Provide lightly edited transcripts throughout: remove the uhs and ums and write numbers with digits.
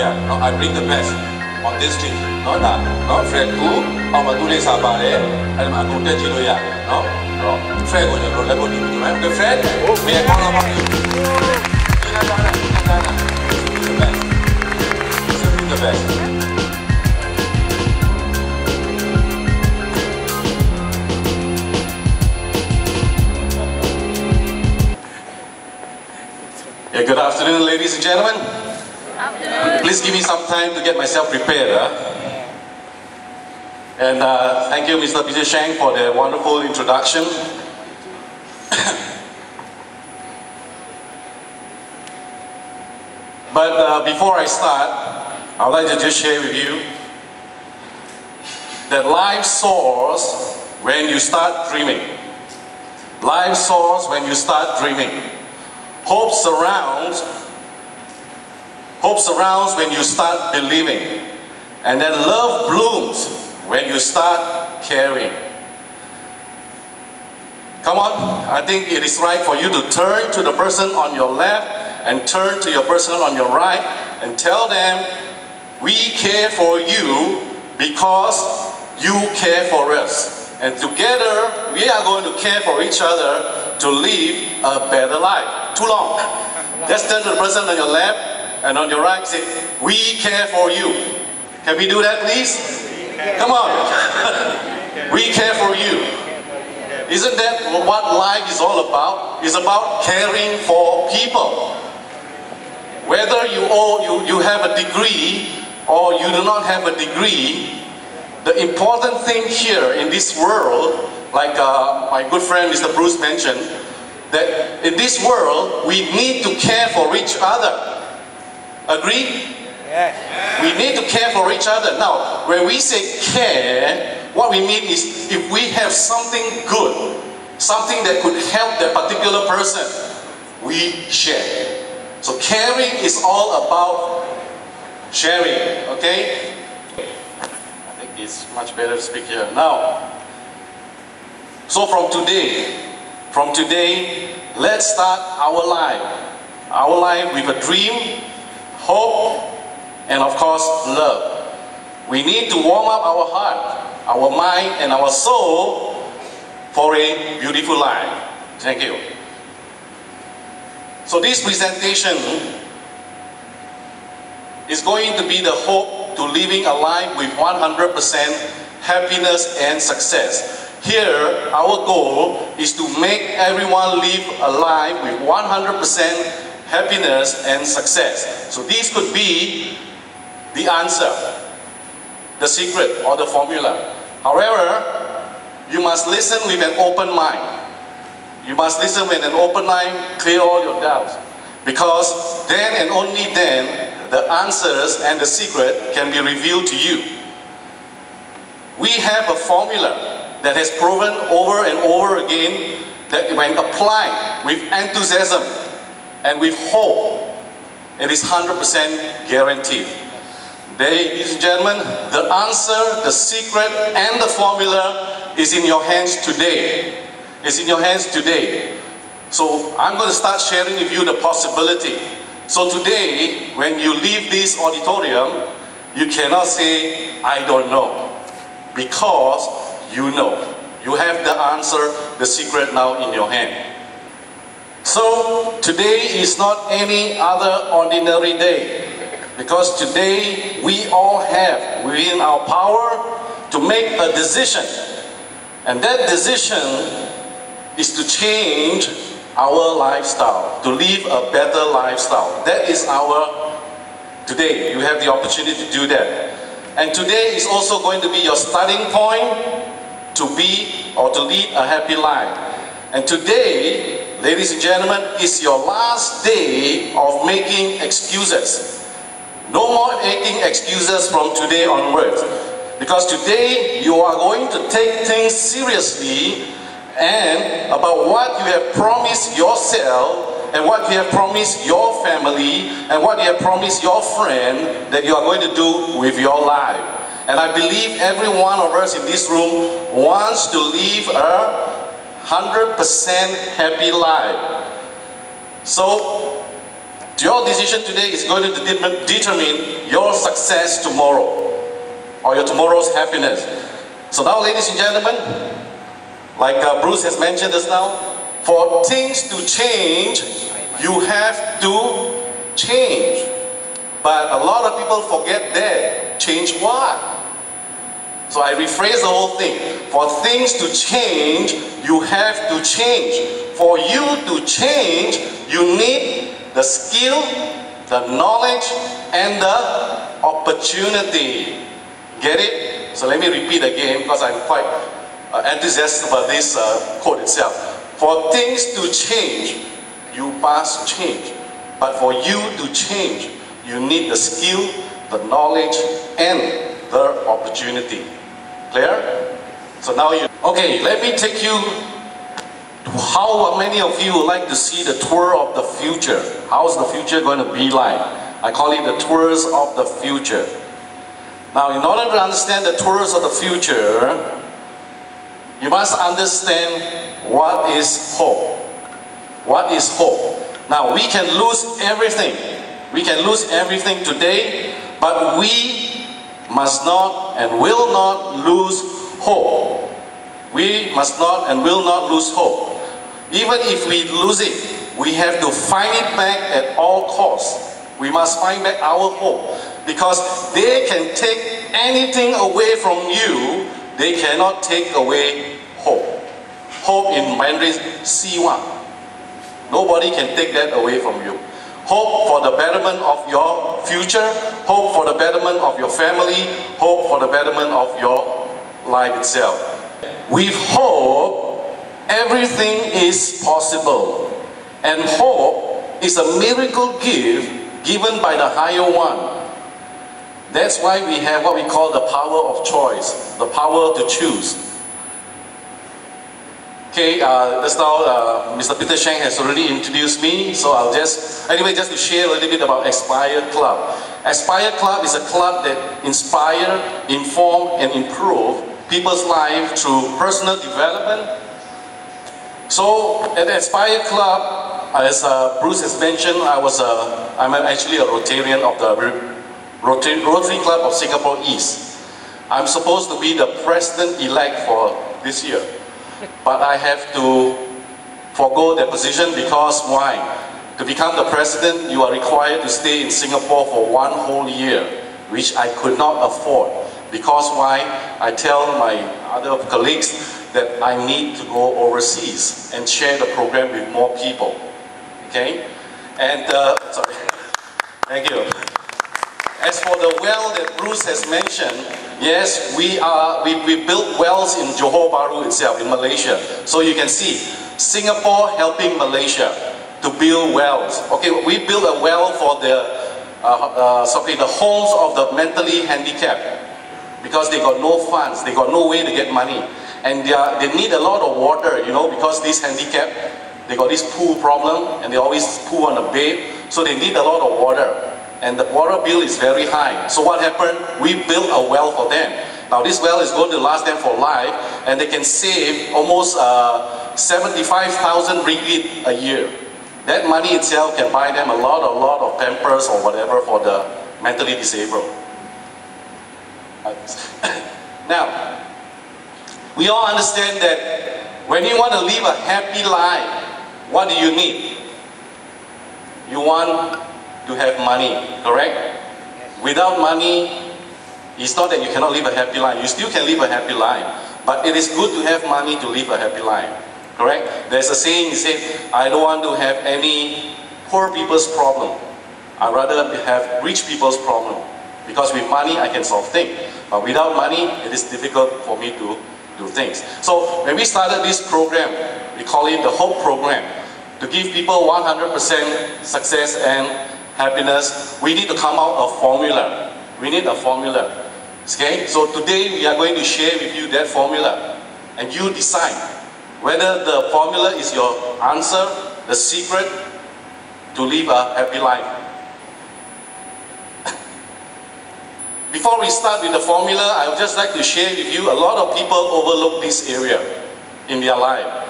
Yeah, no, I bring the best on this team. No, no, Fred who, our two days are bad, and I'm going to tell you, no, Fred, when you're level, the Fred, we are all about you. The best. Simply the best. Yeah, good afternoon, ladies and gentlemen. Please give me some time to get myself prepared. And thank you, Mr. Peter Shang, for the wonderful introduction. But before I start, I'd like to just share with you that life soars when you start dreaming. Life soars when you start dreaming. Hope surrounds when you start believing. And then love blooms when you start caring. Come on, I think it is right for you to turn to the person on your left and turn to your person on your right and tell them, we care for you because you care for us. And together, we are going to care for each other to live a better life. Too long. Just turn to the person on your left and on your right, say, we care for you. Can we do that, please? Come on. We care for you. Isn't that what life is all about? It's about caring for people. Whether you have a degree or you do not have a degree, the important thing here in this world, like my good friend Mr. Bruce mentioned, that in this world, we need to care for each other. Agree? Yes. We need to care for each other. Now, when we say care, what we mean is if we have something good, something that could help that particular person, we share. So caring is all about sharing, okay? I think it's much better to speak here. Now, so from today, let's start our life with a dream, hope, and of course, love. We need to warm up our heart, our mind, and our soul for a beautiful life. Thank you. So this presentation is going to be the hope to living a life with 100% happiness and success. Here, our goal is to make everyone live a life with 100% happiness and success. So this could be the answer, the secret, or the formula. However, you must listen with an open mind. You must listen with an open mind, clear all your doubts. Because then and only then, the answers and the secret can be revealed to you. We have a formula that has proven over and over again that when applied with enthusiasm and with hope, it is 100% guaranteed. Ladies and gentlemen, the answer, the secret, and the formula is in your hands today. It's in your hands today. So I'm going to start sharing with you the possibility. So today, when you leave this auditorium, you cannot say, I don't know. Because you know. You have the answer, the secret now in your hand. So today is not any other ordinary day. Because today we all have within our power to make a decision. And that decision is to change our lifestyle, to live a better lifestyle. That is today you have the opportunity to do that. And today is also going to be your starting point to be or to lead a happy life. And today, ladies and gentlemen, is your last day of making excuses. No more making excuses from today onwards. Because today you are going to take things seriously and about what you have promised yourself and what you have promised your family and what you have promised your friend that you are going to do with your life. And I believe every one of us in this room wants to live a 100% happy life. So Your decision today is going to determine your success tomorrow, or your tomorrow's happiness. So now, ladies and gentlemen, like Bruce has mentioned just now, for things to change, you have to change. But a lot of people forget that. Change what? So I rephrase the whole thing. For things to change, you have to change. For you to change, you need the skill, the knowledge, and the opportunity. Get it? So let me repeat again, because I'm quite enthusiastic about this quote itself. For things to change, you must change. But for you to change, you need the skill, the knowledge, and the opportunity. Clear? So now you... Okay, let me take you to how many of you would like to see the tour of the future. How's the future going to be like? I call it the tours of the future. Now, in order to understand the tours of the future, you must understand what is hope. What is hope? Now, we can lose everything. We can lose everything today, but we must not and will not lose hope. We must not and will not lose hope. Even if we lose it, we have to find it back at all costs. We must find back our hope, because they can take anything away from you, they cannot take away hope. Hope in Mandarin, 希望. Nobody can take that away from you. Hope for the betterment of your future, hope for the betterment of your family, hope for the betterment of your life itself. With hope, everything is possible. And hope is a miracle gift given by the higher one. That's why we have what we call the power of choice, the power to choose. Okay, just now Mr. Peter Sheng has already introduced me, so I'll just to share a little bit about Aspire Club. Aspire Club is a club that inspire, inform, and improve people's lives through personal development. So at the Aspire Club, as Bruce has mentioned, I'm actually a Rotarian of the Rotary Club of Singapore East. I'm supposed to be the president-elect for this year, but I have to forego that position because why? To become the president, you are required to stay in Singapore for 1 whole year, which I could not afford. Because why? I tell my other colleagues that I need to go overseas and share the program with more people. Okay? And, sorry. Thank you. As for the well that Bruce has mentioned, yes, we built wells in Johor Bahru itself, in Malaysia. So you can see, Singapore helping Malaysia to build wells. Okay, we built a well for the homes of the mentally handicapped, because they got no funds, they got no way to get money. And they need a lot of water, you know, because these handicapped, they got this pool problem, and they always poo on the bed, so they need a lot of water. And the water bill is very high. So what happened? We built a well for them. Now this well is going to last them for life, and they can save almost 75,000 ringgit a year. That money itself can buy them a lot of Pampers or whatever for the mentally disabled. Now, we all understand that when you want to live a happy life, what do you need? You want to have money, correct? Without money, it's not that you cannot live a happy life. You still can live a happy life. But it is good to have money to live a happy life, correct? There's a saying, it says, I don't want to have any poor people's problem. I'd rather have rich people's problem. Because with money, I can solve things. But without money, it is difficult for me to do things. So when we started this program, we call it the Hope Program. To give people 100% success and happiness, we need to come out a formula. We need a formula. Okay? So today we are going to share with you that formula. And you decide whether the formula is your answer, the secret to live a happy life. Before we start with the formula, I would just like to share with you, a lot of people overlook this area in their life.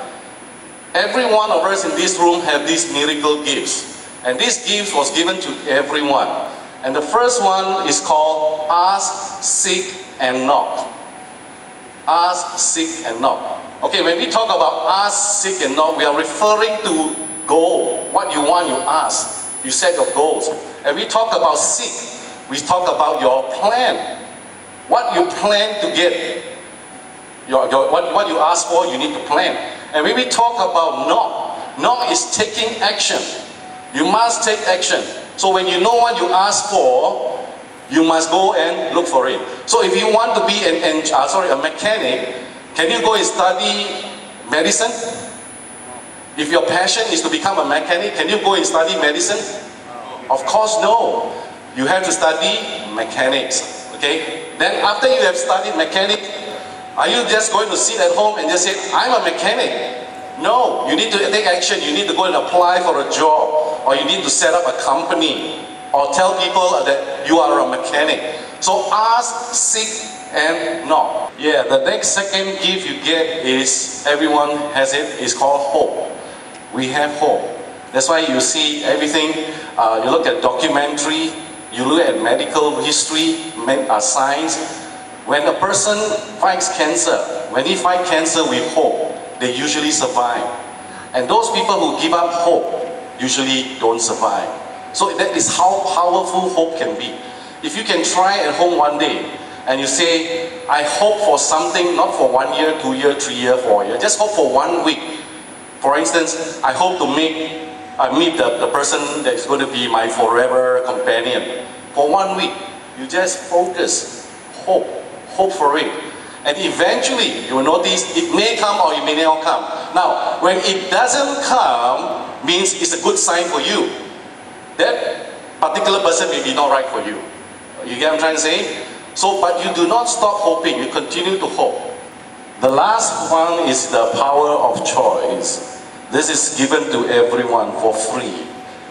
Every one of us in this room have these miracle gifts. And this gift was given to everyone. And the first one is called ask, seek, and knock. Ask, seek, and knock. Okay, when we talk about ask, seek, and knock, we are referring to goal. What you want, you ask. You set your goals. And we talk about seek. We talk about your plan. What you plan to get. What you ask for, you need to plan. And when we talk about knock, knock is taking action. You must take action. So when you know what you ask for, you must go and look for it. So if you want to be a mechanic, can you go and study medicine? If your passion is to become a mechanic, can you go and study medicine? Of course no. You have to study mechanics. Okay? Then after you have studied mechanics, are you just going to sit at home and just say, I'm a mechanic? No, you need to take action. You need to go and apply for a job, or you need to set up a company, or tell people that you are a mechanic. So ask, seek, and knock. Yeah, the next second gift you get is, everyone has it, is called hope. We have hope. That's why you see everything, you look at documentary, you look at medical history, science. When a person fights cancer, when he fights cancer with hope, they usually survive. And those people who give up hope usually don't survive. So that is how powerful hope can be. If you can try at home one day, and you say, I hope for something, not for 1 year, 2 years, 3 years, 4 years, just hope for 1 week. For instance, I hope to meet the person that is going to be my forever companion. For 1 week, you just focus, hope for it. And eventually, you will notice it may come or it may not come. Now, when it doesn't come, means it's a good sign for you. That particular person may be not right for you. You get what I'm trying to say? So, but you do not stop hoping, you continue to hope. The last one is the power of choice. This is given to everyone for free.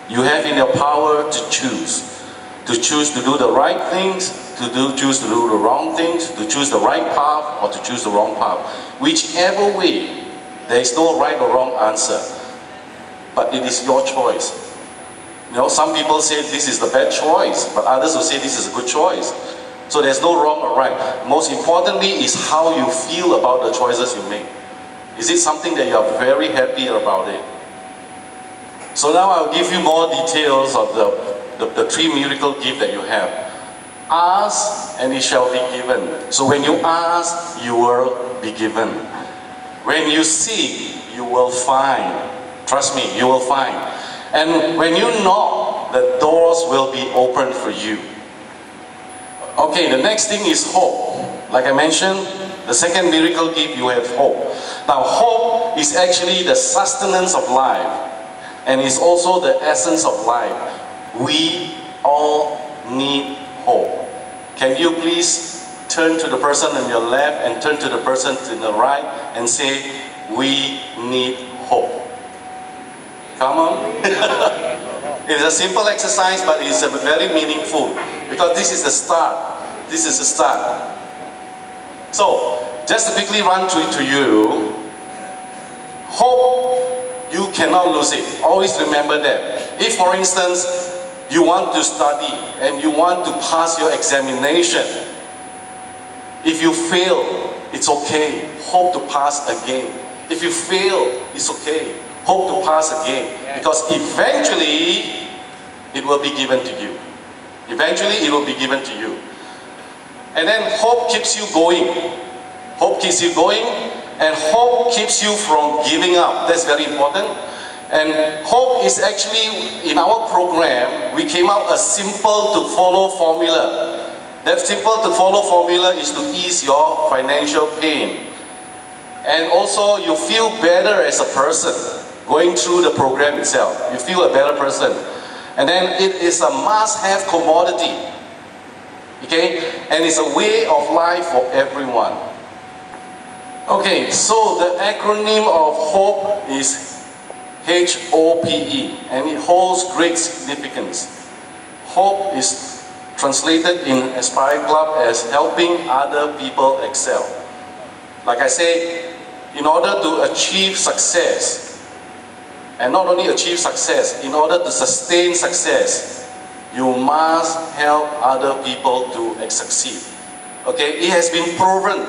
You have in your power to choose. To choose to do the right things, choose to do the wrong things, to choose the right path, or to choose the wrong path. Whichever way, there is no right or wrong answer. But it is your choice. You know, some people say this is the bad choice, but others will say this is a good choice. So there's no wrong or right. Most importantly is how you feel about the choices you make. Is it something that you are very happy about it? So now I'll give you more details of the 3 miracle gifts that you have. Ask and it shall be given. So when you ask, you will be given. When you seek, you will find. Trust me, you will find. And when you knock, the doors will be opened for you. Okay, the next thing is hope. Like I mentioned, the second miracle gift, you have hope. Now, hope is actually the sustenance of life, and is also the essence of life. We all need hope. Can you please turn to the person on your left and turn to the person to the right and say, we need hope. Come on. It's a simple exercise, but it's very meaningful, because this is the start. This is the start. So, just to quickly run through to you, hope, you cannot lose it. Always remember that. If, for instance, you want to study and you want to pass your examination, if you fail, it's okay. Hope to pass again. If you fail, it's okay. Hope to pass again. Because eventually, it will be given to you. Eventually, it will be given to you. And then hope keeps you going. Hope keeps you going, and hope keeps you from giving up. That's very important. And hope is actually, in our program, we came up a simple to follow formula. That simple to follow formula is to ease your financial pain. And also, you feel better as a person going through the program itself. You feel a better person. And then it is a must-have commodity. Okay? And it's a way of life for everyone. Okay, so the acronym of HOPE is H-O-P-E, and it holds great significance. HOPE is translated in Aspire Club as helping other people excel. Like I say, in order to achieve success, and not only achieve success, in order to sustain success, you must help other people to succeed. Okay, it has been proven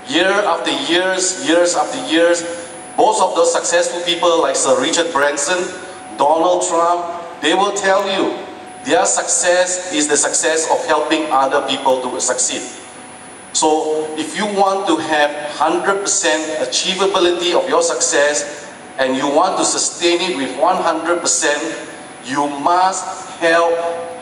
year after years after years. Most of those successful people like Sir Richard Branson, Donald Trump, they will tell you their success is the success of helping other people to succeed. So if you want to have 100% achievability of your success and you want to sustain it with 100%, you must help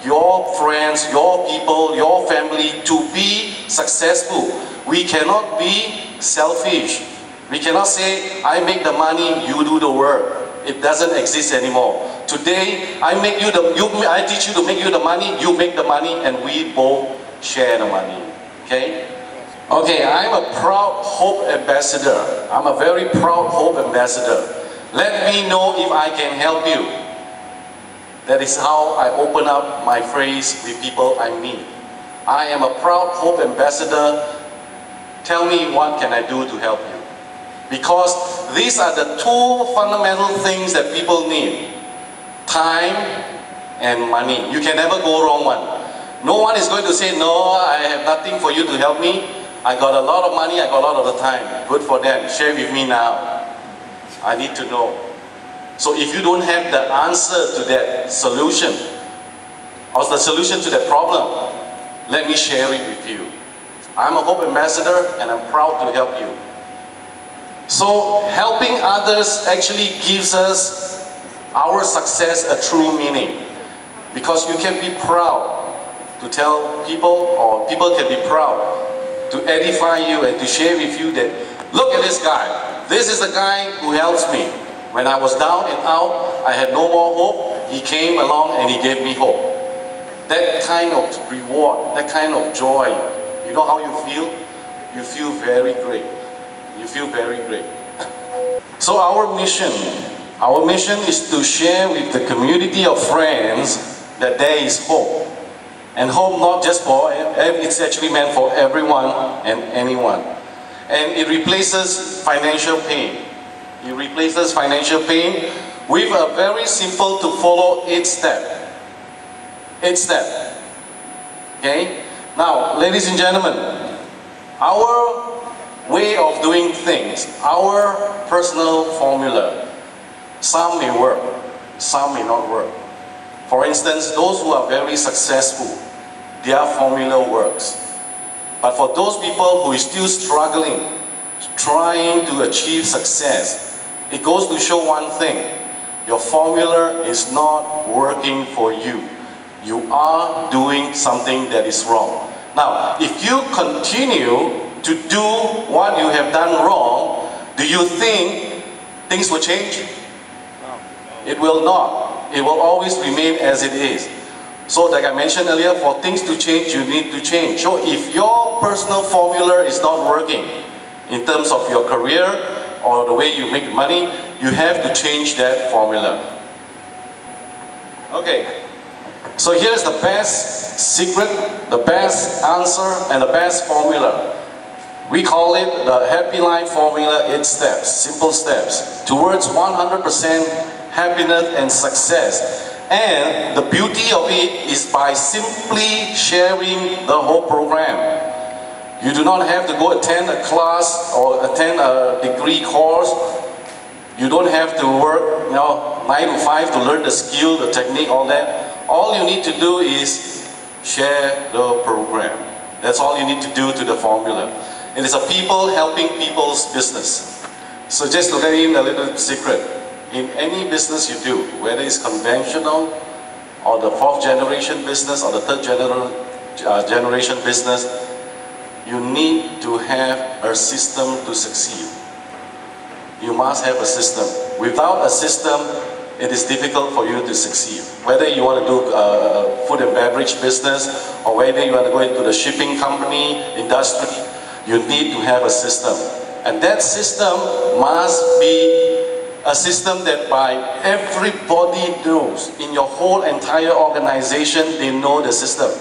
your friends, your people, your family to be successful. We cannot be selfish. We cannot say, I make the money, you do the work. It doesn't exist anymore. Today, I teach you to make you the money, you make the money, and we both share the money. Okay? Okay, I'm a proud Hope Ambassador. I'm a very proud Hope Ambassador. Let me know if I can help you. That is how I open up my phrase with people I meet. I am a proud Hope Ambassador. Tell me what can I do to help you. Because these are the two fundamental things that people need. Time and money. You can never go wrong one. No one is going to say, no, I have nothing for you to help me. I got a lot of money, I got a lot of the time. Good for them. Share with me now. I need to know. So if you don't have the answer to that solution, or the solution to that problem, let me share it with you. I'm a Hope Ambassador and I'm proud to help you. So helping others actually gives us our success a true meaning. Because you can be proud to tell people, or people can be proud to edify you and to share with you that, look at this guy. This is the guy who helps me. When I was down and out, I had no more hope. He came along and he gave me hope. That kind of reward, that kind of joy, you know how you feel? You feel very great. You feel very great. So our mission is to share with the community of friends that there is hope. And hope not just for, it's actually meant for everyone and anyone. And it replaces financial pain. It replaces financial pain with a very simple to follow 8-step. 8-step. Okay? Now, ladies and gentlemen, our way of doing things, our personal formula, some may work, some may not work. For instance, those who are very successful, their formula works. But for those people who are still struggling, trying to achieve success, it goes to show one thing: your formula is not working for you. You are doing something that is wrong. Now, if you continue to do what you have done wrong, do you think things will change? No. It will not. It will always remain as it is. So like I mentioned earlier, for things to change, you need to change. So if your personal formula is not working in terms of your career or the way you make money, you have to change that formula. Okay. So here's the best secret, the best answer, and the best formula. We call it the Happy Life Formula 8 steps, simple steps, towards 100% happiness and success. And the beauty of it is by simply sharing the whole program. You do not have to go attend a class or attend a degree course. You don't have to work 9 to 5 to learn the skill, the technique, all that. All you need to do is share the program. That's all you need to do to the formula. It is a people helping people's business. So just to let in a little secret, in any business you do, whether it's conventional or the 4th generation business or the 3rd generation business, you need to have a system to succeed. You must have a system. Without a system, it is difficult for you to succeed. Whether you want to do a food and beverage business or whether you want to go into the shipping company, industry, you need to have a system. And that system must be a system that by everybody knows. In your whole entire organization, they know the system.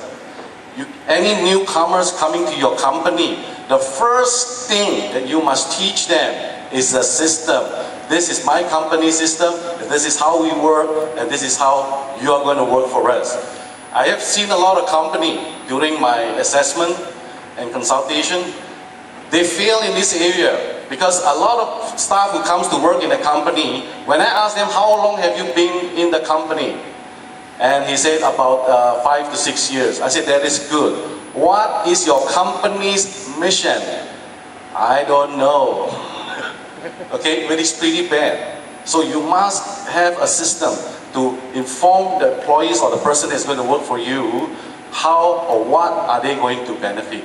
Any newcomers coming to your company, the first thing that you must teach them is a system. This is my company system, this is how we work, and this is how you are going to work for us. I have seen a lot of companies during my assessment and consultation, they fail in this area because a lot of staff who comes to work in the company, when I ask them, how long have you been in the company? And he said about 5 to 6 years. I said, that is good. What is your company's mission? I don't know. Okay, but it's pretty bad. So you must have a system to inform the employees or the person that's going to work for you how or what are they going to benefit.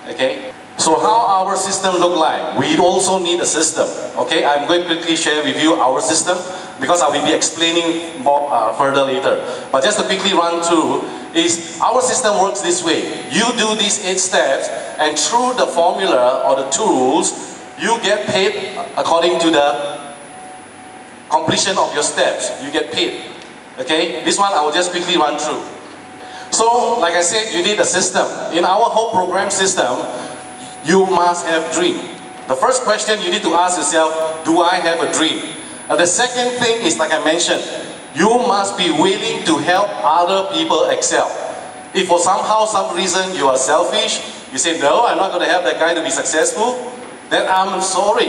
Okay, so how our system look like? We also need a system. Okay, I'm going to quickly share with you our system because I will be explaining more further later. But just to quickly run through, is our system works this way. You do these 8 steps, and through the formula or the tools, you get paid according to the completion of your steps. You get paid. Okay, this one I will just quickly run through. So, like I said, you need a system. In our whole program system, you must have dream. The first question you need to ask yourself, do I have a dream? And the second thing is, like I mentioned, you must be willing to help other people excel. If for somehow, some reason you are selfish, you say, no, I'm not going to help that guy to be successful, then I'm sorry.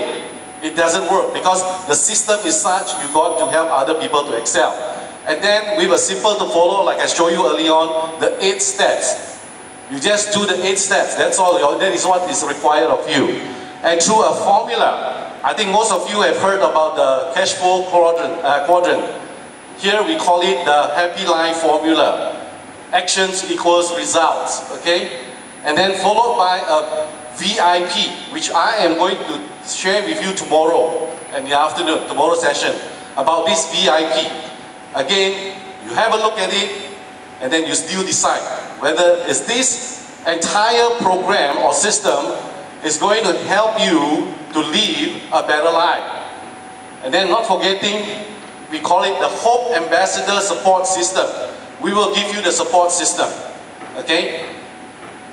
It doesn't work because the system is such, you got to help other people to excel. And then we were simple to follow, like I showed you early on, the 8 steps. You just do the 8 steps, that's all, that is what is required of you. And through a formula, I think most of you have heard about the cash flow quadrant. Here we call it the happy life formula. Actions equals results, okay? And then followed by a VIP, which I am going to share with you tomorrow in the afternoon, tomorrow session, about this VIP. Again, you have a look at it, and then you still decide whether is this entire program or system is going to help you to live a better life. And then not forgetting, we call it the Hope Ambassador Support System. We will give you the support system. Okay?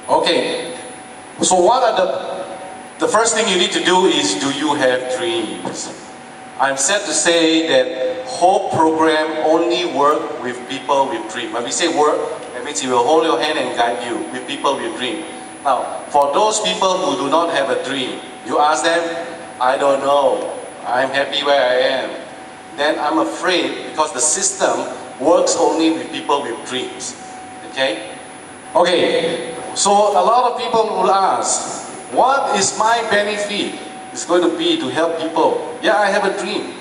Okay. So what are the first thing you need to do is, do you have dreams? I'm sad to say that Hope program only work with people with dream. When we say work, that means he will hold your hand and guide you with people with dream. Now, for those people who do not have a dream, you ask them, I don't know, I'm happy where I am. Then I'm afraid because the system works only with people with dreams. Okay? Okay, so a lot of people will ask, what is my benefit? It's going to be to help people. Yeah, I have a dream,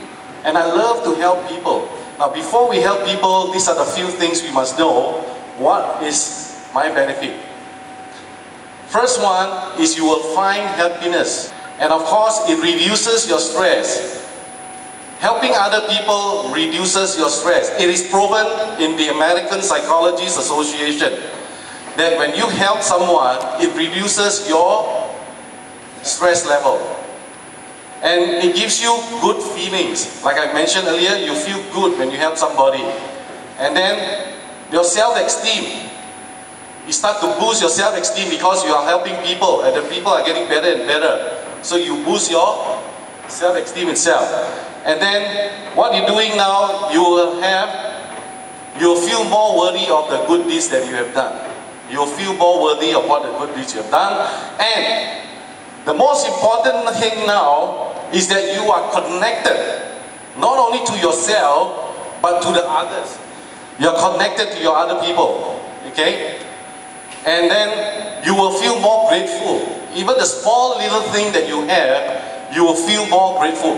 and I love to help people. Now, before we help people, these are the few things we must know. What is my benefit? First one is you will find happiness. And of course, it reduces your stress. Helping other people reduces your stress. It is proven in the American Psychologists Association that when you help someone, it reduces your stress level. And it gives you good feelings. Like I mentioned earlier, you feel good when you help somebody. And then your self-esteem. You start to boost your self-esteem because you are helping people and the people are getting better and better. So you boost your self-esteem itself. And then what you're doing now, you'll feel more worthy of the good deeds that you have done. You'll feel more worthy of what the good deeds you have done. And the most important thing now is that you are connected, not only to yourself, but to the others. You're connected to your other people, okay? And then you will feel more grateful. Even the small little thing that you have, you will feel more grateful.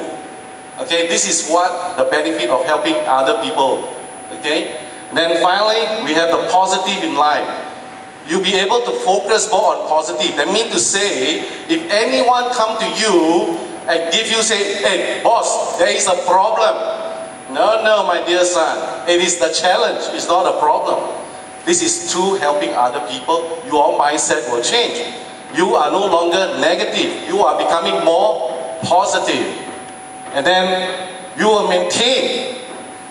Okay, this is what the benefit of helping other people. Okay? And then finally, we have the positive in life. You'll be able to focus more on positive. That means to say, if anyone come to you and give you say, hey, boss, there is a problem. No, no, my dear son. It is the challenge. It's not a problem. This is through helping other people. Your mindset will change. You are no longer negative. You are becoming more positive. And then you will maintain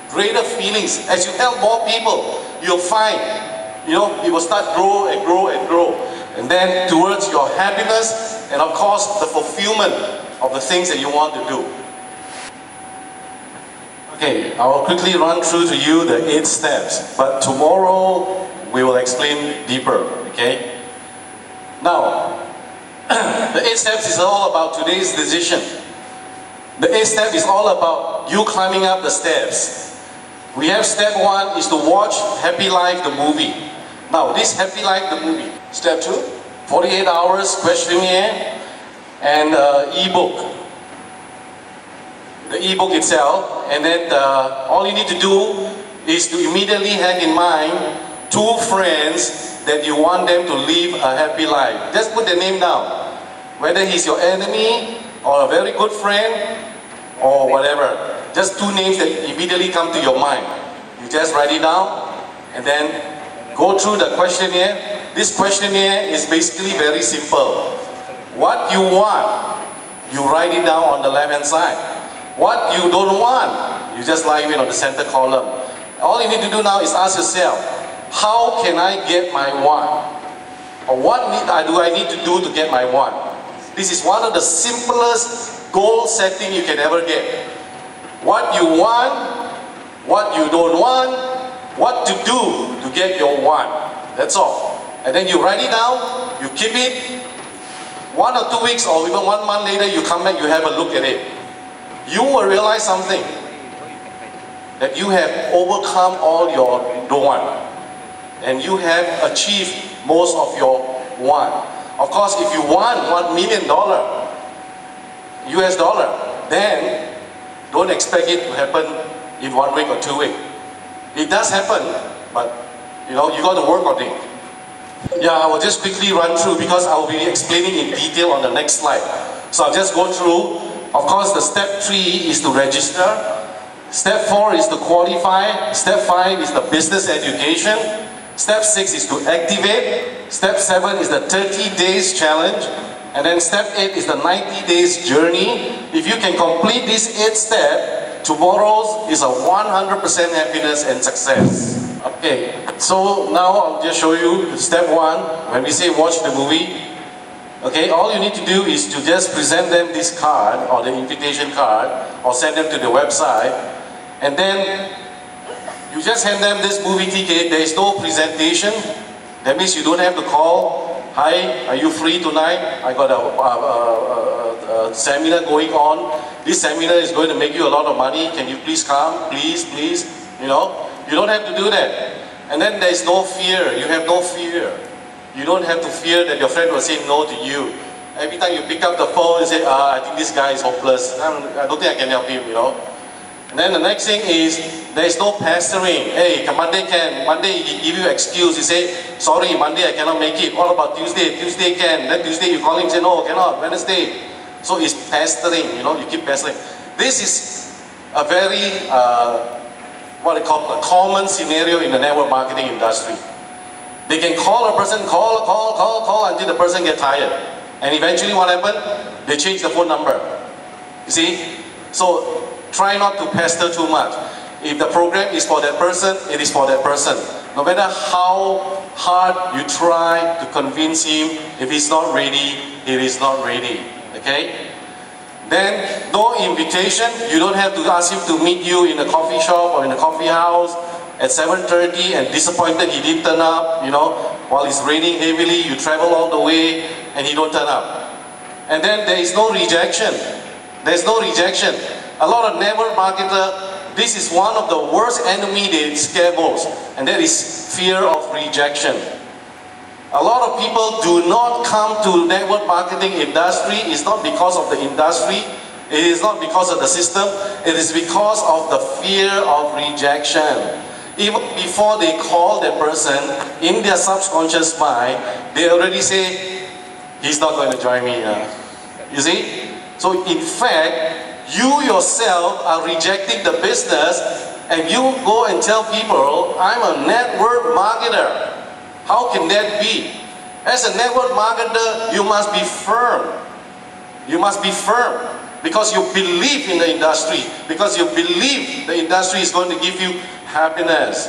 greater feelings. As you help more people, you'll find, it will start grow and grow and grow. And then towards your happiness and of course the fulfillment of the things that you want to do. Okay, I will quickly run through to you the 8 steps, but tomorrow we will explain deeper, okay? Now, the 8 steps is all about today's decision. The 8 step is all about you climbing up the steps. We have step 1 is to watch Happy Life the movie. Now, this Happy Life the movie. Step 2, 48 hours questionnaire and e-book. The e-book itself, and then all you need to do is to immediately have in mind 2 friends that you want them to live a happy life. Just put the name down. Whether he's your enemy or a very good friend or whatever. Just 2 names that immediately come to your mind. You just write it down and then go through the questionnaire. This questionnaire is basically very simple. What you want, you write it down on the left hand side. What you don't want, you just line it on the center column. All you need to do now is ask yourself, how can I get my want? Or what do I need to do to get my want? This is one of the simplest goal setting you can ever get. What you want, what you don't want, what to do to get your want. That's all. And then you write it down, you keep it. 1 or 2 weeks or even 1 month later, you come back, you have a look at it. You will realize something, that you have overcome all your don't want, and you have achieved most of your want. Of course, if you want $1 million US dollar, then don't expect it to happen in 1 week or 2 weeks. It does happen, but you got to work on it. Yeah, I will just quickly run through because I will be explaining in detail on the next slide. So I'll just go through. Of course, the step 3 is to register. Step 4 is to qualify. Step 5 is the business education. Step 6 is to activate. Step 7 is the 30 days challenge. And then step 8 is the 90 days journey. If you can complete this 8 steps, tomorrow's is a 100% happiness and success. Okay, so now I'll just show you step 1. When we say watch the movie, okay, all you need to do is to just present them this card or the invitation card or send them to the website, and then you just hand them this movie ticket. There is no presentation. That means you don't have to call, hi, are you free tonight? I got a seminar going on. This seminar is going to make you a lot of money. Can you please come? Please, please. You don't have to do that. And then there is no fear. You have no fear. You don't have to fear that your friend will say no to you. Every time you pick up the phone and say, I think this guy is hopeless. I don't think I can help him, And then the next thing is, there is no pestering. Hey, Monday can. Monday he give you excuse. He say, sorry, Monday I cannot make it. What about Tuesday? Tuesday can. Then Tuesday you call him and say, no, cannot. Wednesday. So it's pestering, you keep pestering. This is a very, what they call a common scenario in the network marketing industry. They can call a person, call until the person gets tired. And eventually what happened? They change the phone number. You see? So try not to pester too much. If the program is for that person, it is for that person. No matter how hard you try to convince him, if he's not ready, he is not ready. Okay? Then, no invitation. You don't have to ask him to meet you in a coffee shop or in a coffee house at 7:30 and disappointed he didn't turn up, while it's raining heavily, you travel all the way and he don't turn up. And then there is no rejection. There's no rejection. A lot of network marketer, this is one of the worst enemy they scare most, and that is fear of rejection. A lot of people do not come to network marketing industry. It's not because of the industry. It is not because of the system. It is because of the fear of rejection. Even before they call the person, in their subconscious mind, they already say, he's not going to join me. You see? So in fact, you yourself are rejecting the business, and you go and tell people, I'm a network marketer. How can that be? As a network marketer, you must be firm. You must be firm because you believe in the industry, because you believe the industry is going to give you happiness.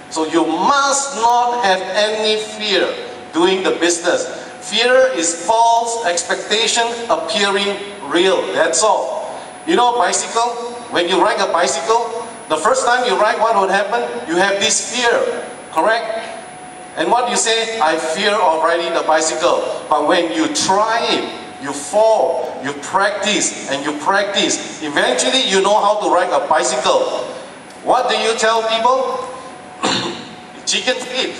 So you must not have any fear doing the business. Fear is false expectation appearing real. That's all. Bicycle, when you ride a bicycle, The first time you write, what would happen? You have this fear, correct? And what you say, I fear of riding the bicycle. But when you try it, you fall, you practice, and you practice. Eventually, you know how to ride a bicycle. What do you tell people? Chicken feet.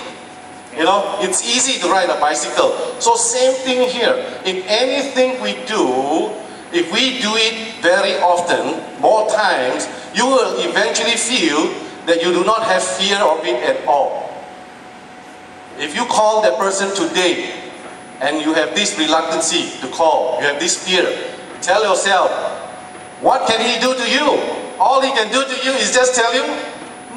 You know, it's easy to ride a bicycle. So same thing here. In anything we do, if we do it very often, more times, you will eventually feel that you do not have fear of it at all. If you call that person today, and you have this reluctancy to call, you have this fear, tell yourself, what can he do to you? All he can do to you is just tell you,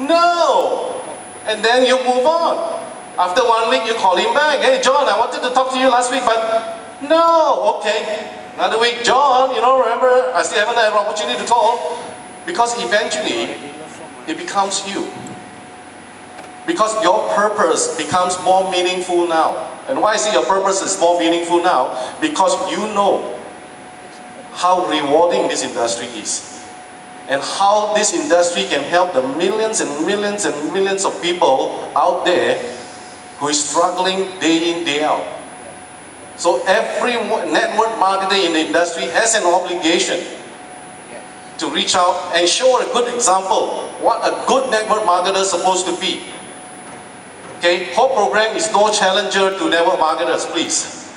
no. And then you move on. After 1 week, you call him back. Hey, John, I wanted to talk to you last week, but no. Okay. Another week, John, you know, remember, I still haven't had an opportunity to call. Because eventually, it becomes you. Because your purpose becomes more meaningful now. And why I say your purpose is more meaningful now? Because you know how rewarding this industry is. And how this industry can help the millions and millions and millions of people out there who is struggling day in, day out. So every network marketer in the industry has an obligation to reach out and show a good example what a good network marketer is supposed to be. Okay, HOPE program is no challenger to network marketers, please.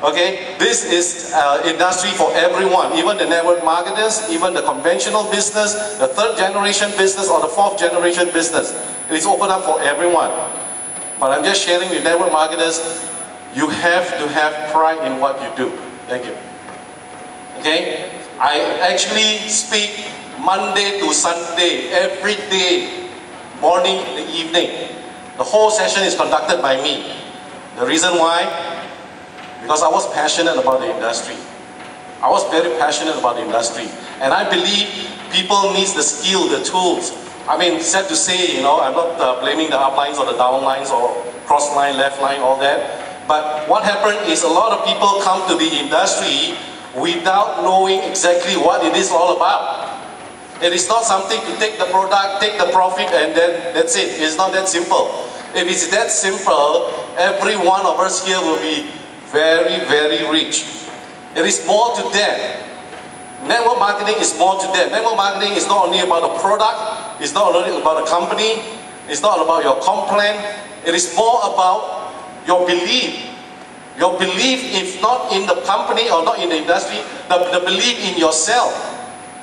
Okay, this is industry for everyone, even the network marketers, even the conventional business, the 3rd generation business or the 4th generation business. It is open up for everyone. But I'm just sharing with network marketers, you have to have pride in what you do. Thank you. Okay, I actually speak Monday to Sunday, every day, morning and evening. The whole session is conducted by me. The reason why? Because I was passionate about the industry. I was very passionate about the industry. And I believe people need the skill, the tools. I mean, sad to say, you know, I'm not blaming the uplines or the downlines or cross line, left line, all that. But what happened is a lot of people come to the industry without knowing exactly what it is all about. It is not something to take the product, take the profit, and then that's it. It's not that simple. If it's that simple, every one of us here will be very, very rich. It is more to that. Network marketing is more to that. Network marketing is not only about a product, it's not only about a company, it's not about your comp plan, it is more about your belief. Your belief, if not in the company or not in the industry, the belief in yourself.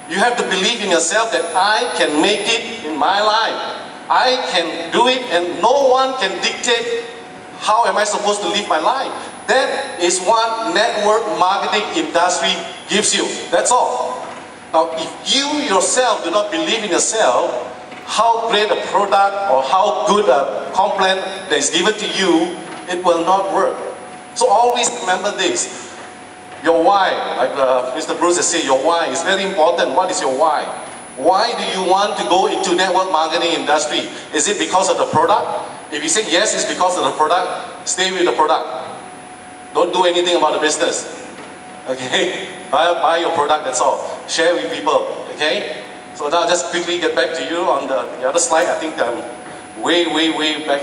You have to believe in yourself that I can make it in my life. I can do it and no one can dictate how am I supposed to live my life. That is what network marketing industry gives you. That's all. Now, if you yourself do not believe in yourself, how great a product or how good a comp plan that is given to you, it will not work. So always remember this. Your why, like Mr. Bruce has said, your why is very important. What is your why? Why do you want to go into network marketing industry? Is it because of the product? If you say yes, it's because of the product, stay with the product. Don't do anything about the business. Okay? Buy your product, that's all. Share with people. Okay? So now just quickly get back to you on the other slide. I think I'm way back.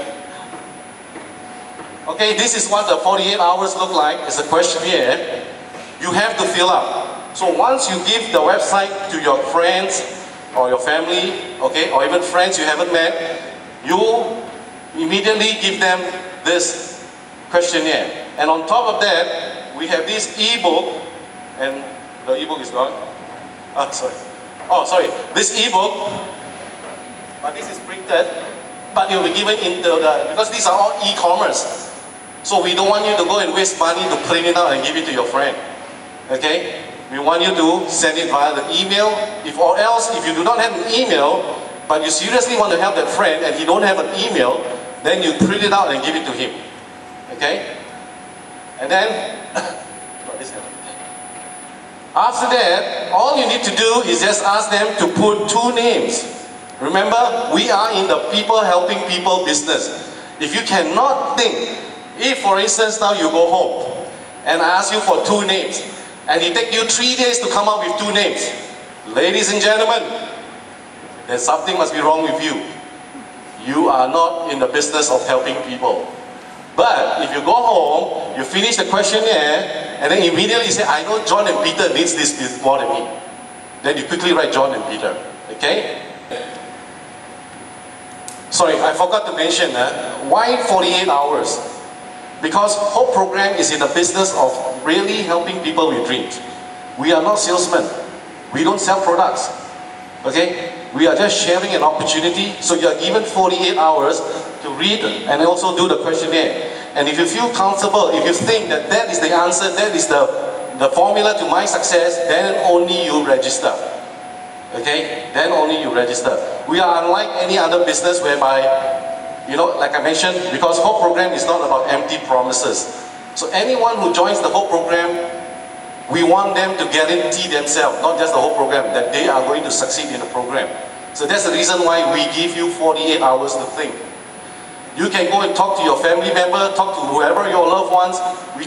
Okay, this is what the 48 hours look like. It's a questionnaire. You have to fill up. So once you give the website to your friends or your family, okay, or even friends you haven't met, you immediately give them this questionnaire. And on top of that, we have this ebook, and the ebook is gone. This ebook, but this is printed, but it will be given into because these are all e-commerce. So we don't want you to go and waste money to print it out and give it to your friend. Okay? We want you to send it via the email. Or else, if you do not have an email, but you seriously want to help that friend and he don't have an email, then you print it out and give it to him. Okay? And then, after that, all you need to do is just ask them to put 2 names. Remember, we are in the people helping people business. If you cannot think, if for instance now you go home and I ask you for 2 names, and it takes you 3 days to come up with 2 names. Ladies and gentlemen, then something must be wrong with you. You are not in the business of helping people. But if you go home, you finish the questionnaire, and then immediately you say, I know John and Peter needs this more than me. Then you quickly write John and Peter. Okay? Sorry, I forgot to mention, why 48 hours? Because Hope Program is in the business of really helping people with dreams. We are not salesmen. We don't sell products. Okay? We are just sharing an opportunity, so you are given 48 hours to read and also do the questionnaire. And if you feel comfortable, if you think that that is the answer, that is the formula to my success, then only you register. Okay? Then only you register. We are unlike any other business whereby, you know, like I mentioned, because Hope Program is not about empty promises. So anyone who joins the Hope Program, we want them to guarantee themselves, not just the whole program, that they are going to succeed in the program. So that's the reason why we give you 48 hours to think. You can go and talk to your family member, talk to whoever your loved ones. We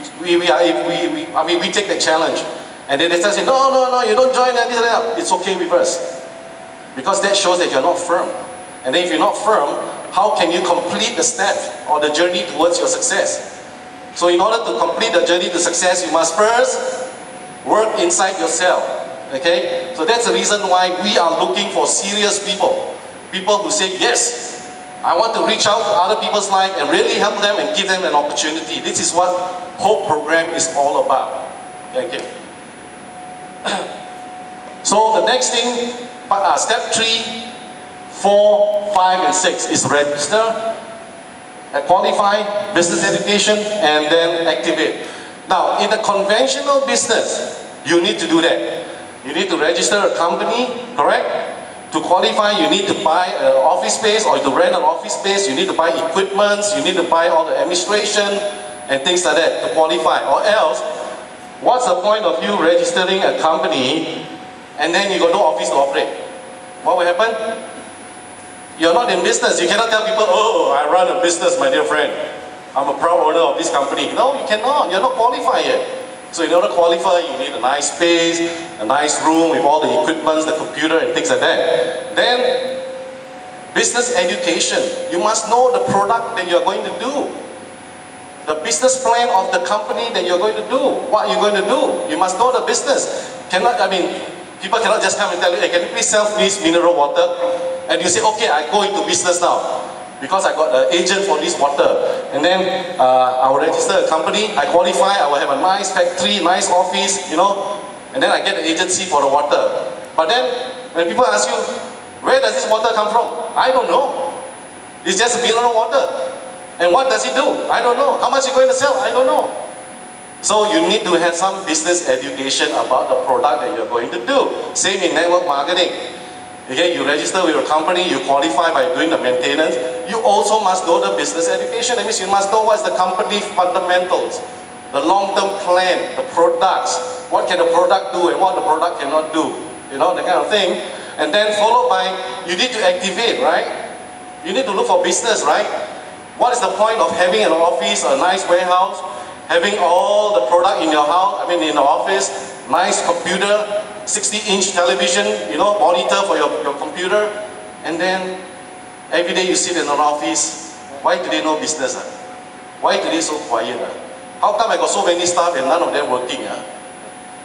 take the challenge. And then they start saying, no, you don't join and this and that. It's okay with us. Because that shows that you're not firm. And then if you're not firm, how can you complete the step or the journey towards your success? So in order to complete the journey to success, you must first work inside yourself. Okay? So that's the reason why we are looking for serious people. People who say, yes, I want to reach out to other people's life and really help them and give them an opportunity. This is what Hope Program is all about. Thank you. So the next thing, step 3, 4, 5, and 6 is register, qualify, business education, and then activate. Now, in the conventional business, you need to do that. You need to register a company, correct? To qualify, you need to buy an office space or to rent an office space. You need to buy equipment, you need to buy all the administration and things like that to qualify. Or else, what's the point of you registering a company and then you got no office to operate? What will happen? You're not in business. You cannot tell people, oh, I run a business, my dear friend. I'm a proud owner of this company. No, you cannot. You're not qualified yet. So in order to qualify, you need a nice space, a nice room with all the equipment, the computer and things like that. Then, business education. You must know the product that you're going to do. The business plan of the company that you're going to do. What you're going to do. You must know the business. People cannot just come and tell you, hey, can you please sell this mineral water? And you say, okay, I go into business now. Because I got an agent for this water. And then I will register a company, I qualify, I will have a nice factory, nice office, you know. And then I get an agency for the water. But then, when people ask you, where does this water come from? I don't know. It's just mineral water. And what does it do? I don't know. How much are you going to sell? I don't know. So you need to have some business education about the product that you're going to do. Same in network marketing. Okay, you register with your company, you qualify by doing the maintenance. You also must know the business education. That means you must know what's the company fundamentals, the long-term plan, the products, what can the product do and what the product cannot do. You know, that kind of thing. And then followed by, you need to activate, right? You need to look for business, right? What is the point of having an office, a nice warehouse, having all the product in your house, in the office, nice computer, 60-inch television, you know, monitor for your computer, and then every day you sit in an office. Why do they know business? Why do they so quiet? How come I got so many staff and none of them working?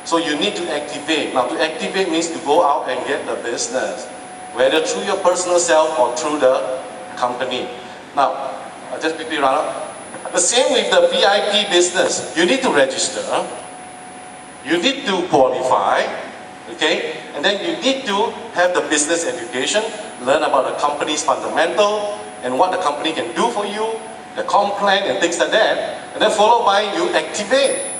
So you need to activate. Now to activate means to go out and get the business, whether through your personal self or through the company. Now, I'll just quickly run up. The same with the VIP business. You need to register. You need to qualify. Okay? And then you need to have the business education, learn about the company's fundamental and what the company can do for you, the comp plan and things like that. And then followed by you activate.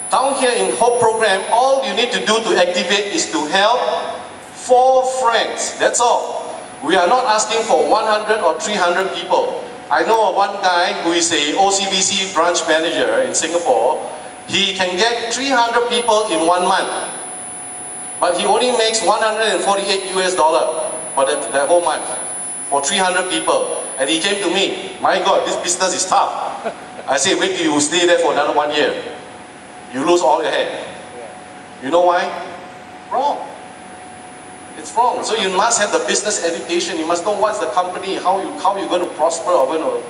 Down here in Hope Program, all you need to do to activate is to help 4 friends. That's all. We are not asking for 100 or 300 people. I know of one guy who is a OCBC branch manager in Singapore. He can get 300 people in 1 month. But he only makes $148 for the whole month, for 300 people. And he came to me, my God, this business is tough. I said, wait till you stay there for another 1 year. You lose all your head. You know why? Wrong. It's wrong. So you must have the business education. You must know what's the company, how you're going to prosper or going to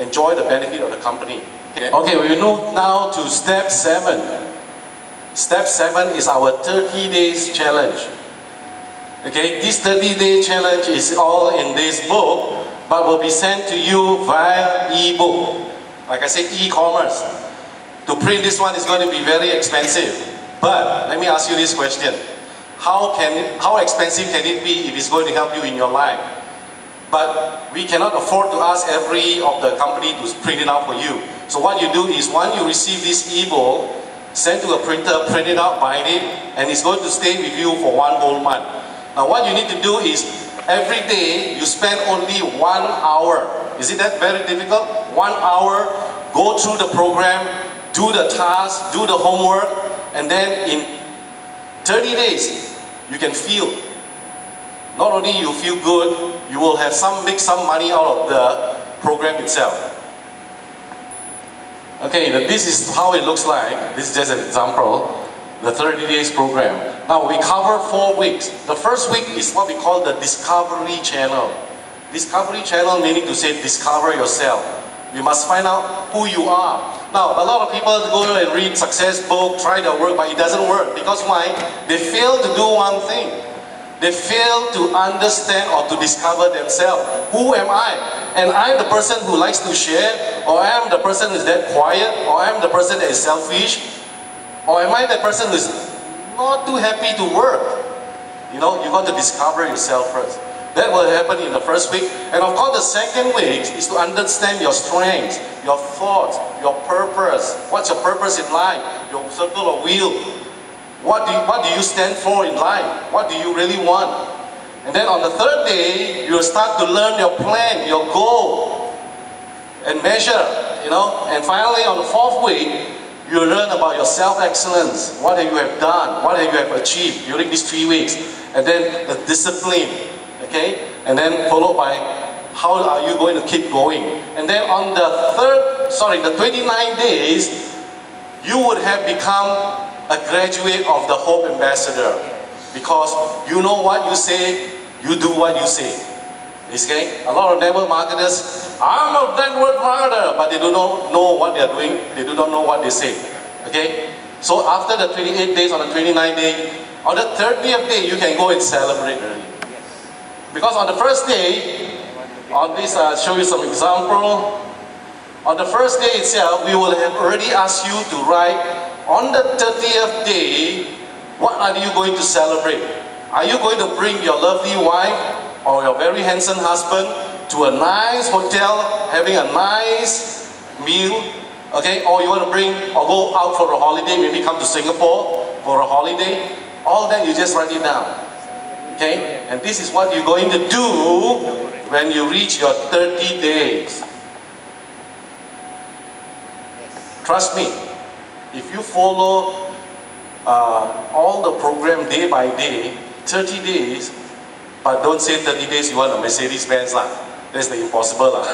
enjoy the benefit of the company. Okay, we move now to step 7. Step 7 is our 30 days challenge. Okay, this 30-day challenge is all in this book, but will be sent to you via e-book. Like I said, e-commerce. To print this one is going to be very expensive. But let me ask you this question. How expensive can it be if it's going to help you in your life? But we cannot afford to ask every of the company to print it out for you. So what you do is, once you receive this e-book, send to a printer, print it out, bind it, and it's going to stay with you for 1 whole month. Now what you need to do is, every day you spend only 1 hour. Is it that very difficult? 1 hour, go through the program, do the task, do the homework, and then in 30 days, you can feel. Not only you feel good, you will have make some money out of the program itself. Okay, this is how it looks like. This is just an example. The 30 days program. Now we cover 4 weeks. The first week is what we call the discovery channel. Discovery channel meaning to say discover yourself. You must find out who you are. Now, a lot of people go and read success book, try their work, but it doesn't work. Because why? They fail to do one thing. They fail to understand or to discover themselves. Who am I? And I'm the person who likes to share, or I am the person who is that quiet, or I am the person that is selfish, or am I the person who is not too happy to work? You know, you got to discover yourself first. That will happen in the first week. And of course, the second week is to understand your strengths, your thoughts, your purpose. What's your purpose in life? Your circle of will. What do you stand for in life? What do you really want? And then on the third day, you'll start to learn your plan, your goal, and measure, you know. And finally, on the 4th week, you'll learn about your self-excellence. What have you have done? What have you have achieved during these 3 weeks? And then the discipline, okay? And then followed by how are you going to keep going? And then on the 29 days, you would have become a graduate of the Hope Ambassador, because you know what you say, you do what you say. Okay? A lot of network marketers, I'm a network marketer, but they do not know what they are doing, they do not know what they say. Okay? So after the 28 days, on the 29th day, on the 30th day, you can go and celebrate already. Because on the first day, on this, I'll show you some example. On the first day itself, we will have already asked you to write, on the 30th day, what are you going to celebrate? Are you going to bring your lovely wife or your very handsome husband to a nice hotel, having a nice meal, okay? Or you want to bring, or go out for a holiday, maybe come to Singapore for a holiday? All that, you just write it down, okay? And this is what you're going to do when you reach your 30 days. Trust me. If you follow all the program day by day, 30 days, but don't say 30 days you want a Mercedes-Benz lah. That's the impossible lah.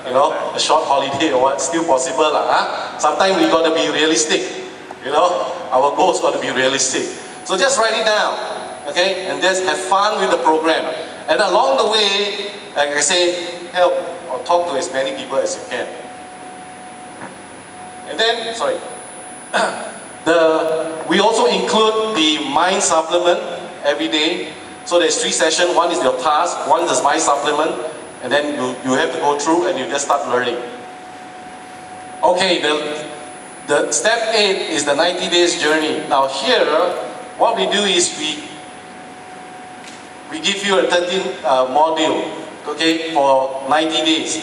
You know, a short holiday or what, still possible lah. Huh? Sometimes we got to be realistic. You know, our goals got to be realistic. So just write it down, okay? And just have fun with the program. And along the way, like I say, help or talk to as many people as you can. And then, sorry. We also include the mind supplement every day. So there's 3 sessions. One is your task, one is the mind supplement, and then you have to go through and you just start learning. Okay, the step 8 is the 90 days journey. Now here, what we do is we give you a 13 module, okay, for 90 days.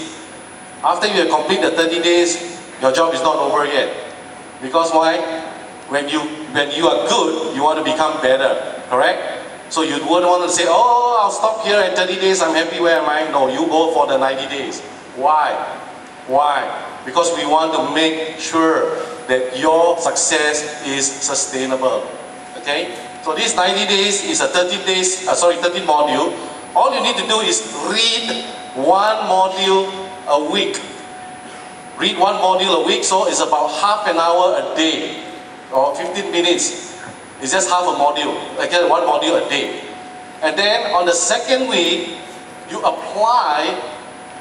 After you have completed the 30 days, your job is not over yet. Because why? When you are good, you want to become better, correct? So you wouldn't want to say, oh, I'll stop here at 30 days, I'm happy where am I? No, you go for the 90 days. Why? Why? Because we want to make sure that your success is sustainable. Okay? So this 90 days is a 13 module. All you need to do is read 1 module a week. Read 1 module a week, so it's about half an hour a day, or 15 minutes. It's just half a module, like 1 module a day. And then on the second week, you apply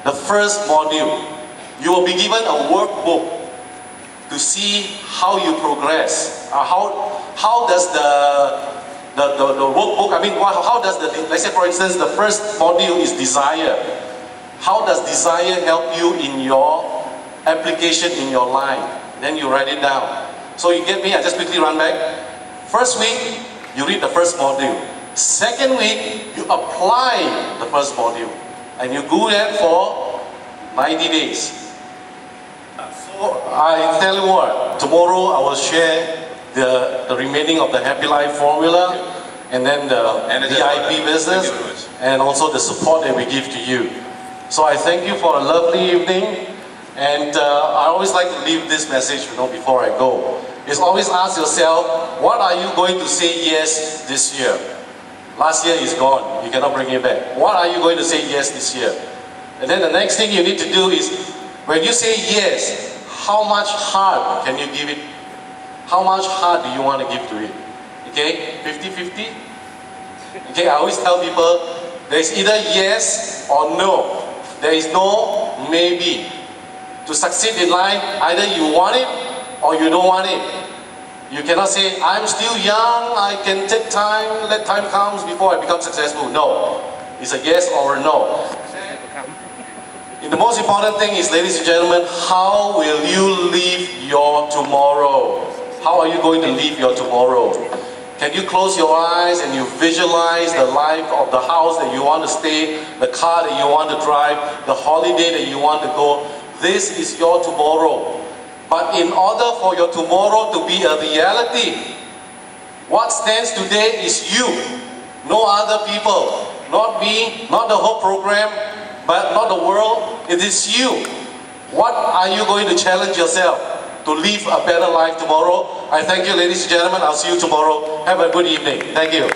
the first module. You will be given a workbook to see how you progress. How does the workbook, how does let's say for instance, the first module is desire. How does desire help you in your application in your life? Then you write it down. So you get me, I just quickly run back. First week, you read the first module. Second week, you apply the first module. And you do that for 90 days. So I tell you what, tomorrow I will share the remaining of the Happy Life formula, and then the VIP business, and also the support that we give to you. So I thank you for a lovely evening, and I always like to leave this message, before I go. Is always ask yourself, what are you going to say yes this year? Last year is gone, you cannot bring it back. What are you going to say yes this year? And then the next thing you need to do is, when you say yes, how much heart can you give it? How much heart do you want to give to it? Okay, 50-50? Okay, I always tell people, there's either yes or no. There is no maybe. To succeed in life, either you want it or you don't want it. You cannot say, I'm still young, I can take time, let time comes before I become successful. No, it's a yes or a no. And the most important thing is, ladies and gentlemen, how will you live your tomorrow? How are you going to live your tomorrow? Can you close your eyes and you visualize the life of the house that you want to stay, the car that you want to drive, the holiday that you want to go? This is your tomorrow. But in order for your tomorrow to be a reality, what stands today is you, no other people, not me, not the whole program, but not the world. It is you. What are you going to challenge yourself to live a better life tomorrow? I thank you, ladies and gentlemen. I'll see you tomorrow. Have a good evening. Thank you.